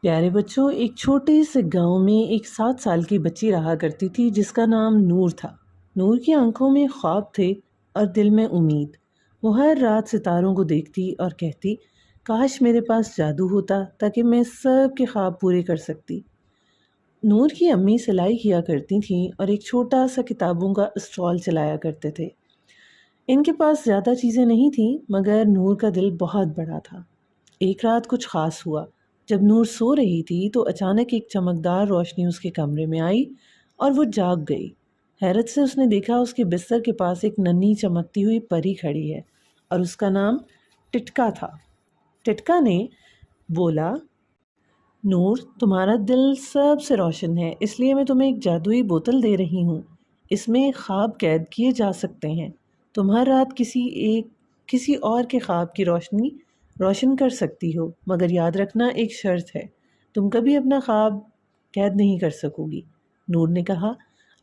پیارے بچوں، ایک چھوٹے سے گاؤں میں ایک 7 سال کی بچی رہا کرتی تھی جس کا نام نور تھا۔ نور کی آنکھوں میں خواب تھے اور دل میں امید۔ وہ ہر رات ستاروں کو دیکھتی اور کہتی، کاش میرے پاس جادو ہوتا تاکہ میں سب کے خواب پورے کر سکتی۔ نور کی امی سلائی کیا کرتی تھیں اور ایک چھوٹا سا کتابوں کا اسٹال چلایا کرتے تھے۔ ان کے پاس زیادہ چیزیں نہیں تھیں مگر نور کا دل بہت بڑا تھا۔ ایک رات کچھ خاص ہوا۔ جب نور سو رہی تھی تو اچانک ایک چمکدار روشنی اس کے کمرے میں آئی اور وہ جاگ گئی۔ حیرت سے اس نے دیکھا اس کے بستر کے پاس ایک ننھی چمکتی ہوئی پری کھڑی ہے اور اس کا نام ٹٹکا تھا۔ ٹٹکا نے بولا، نور، تمہارا دل سب سے روشن ہے، اس لیے میں تمہیں ایک جادوئی بوتل دے رہی ہوں۔ اس میں خواب قید کیے جا سکتے ہیں۔ تم ہر رات کسی اور کے خواب کی روشن کر سکتی ہو، مگر یاد رکھنا ایک شرط ہے، تم کبھی اپنا خواب قید نہیں کر سکو گی۔ نور نے کہا،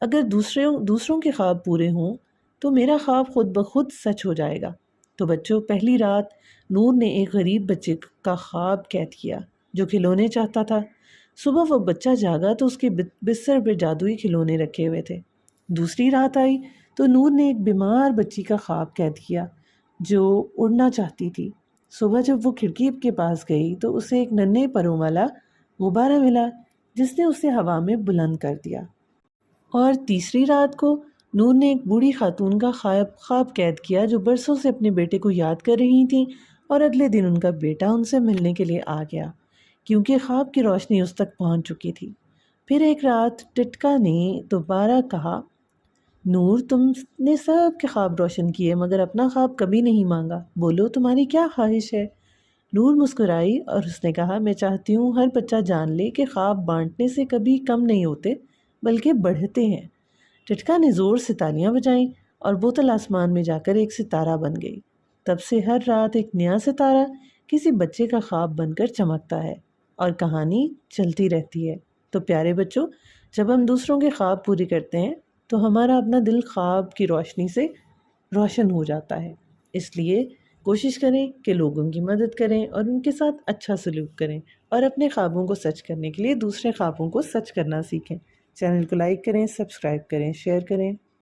اگر دوسروں کے خواب پورے ہوں تو میرا خواب خود بخود سچ ہو جائے گا۔ تو بچوں، پہلی رات نور نے ایک غریب بچے کا خواب قید کیا جو کھلونے چاہتا تھا۔ صبح وہ بچہ جاگا تو اس کے بستر پہ جادوئی کھلونے رکھے ہوئے تھے۔ دوسری رات آئی تو نور نے ایک بیمار بچی کا خواب قید کیا جو اڑنا چاہتی تھی۔ صبح جب وہ کھڑکی کے پاس گئی تو اسے ایک ننھے پروں والا غبارہ ملا جس نے اسے ہوا میں بلند کر دیا۔ اور تیسری رات کو نور نے ایک بوڑھی خاتون کا خواب قید کیا جو برسوں سے اپنے بیٹے کو یاد کر رہی تھیں، اور اگلے دن ان کا بیٹا ان سے ملنے کے لیے آ گیا کیونکہ خواب کی روشنی اس تک پہنچ چکی تھی۔ پھر ایک رات ٹٹکا نے دوبارہ کہا، نور، تم نے سب کے خواب روشن کیے مگر اپنا خواب کبھی نہیں مانگا، بولو تمہاری کیا خواہش ہے؟ نور مسکرائی اور اس نے کہا، میں چاہتی ہوں ہر بچہ جان لے کہ خواب بانٹنے سے کبھی کم نہیں ہوتے بلکہ بڑھتے ہیں۔ ٹٹکا نے زور سے تالیاں بجائیں اور بوتل آسمان میں جا کر ایک ستارہ بن گئی۔ تب سے ہر رات ایک نیا ستارہ کسی بچے کا خواب بن کر چمکتا ہے اور کہانی چلتی رہتی ہے۔ تو پیارے بچوں، جب ہم دوسروں کے خواب پورے کرتے ہیں تو ہمارا اپنا دل خواب کی روشنی سے روشن ہو جاتا ہے۔ اس لیے کوشش کریں کہ لوگوں کی مدد کریں اور ان کے ساتھ اچھا سلوک کریں، اور اپنے خوابوں کو سچ کرنے کے لیے دوسرے خوابوں کو سچ کرنا سیکھیں۔ چینل کو لائک کریں، سبسکرائب کریں، شیئر کریں۔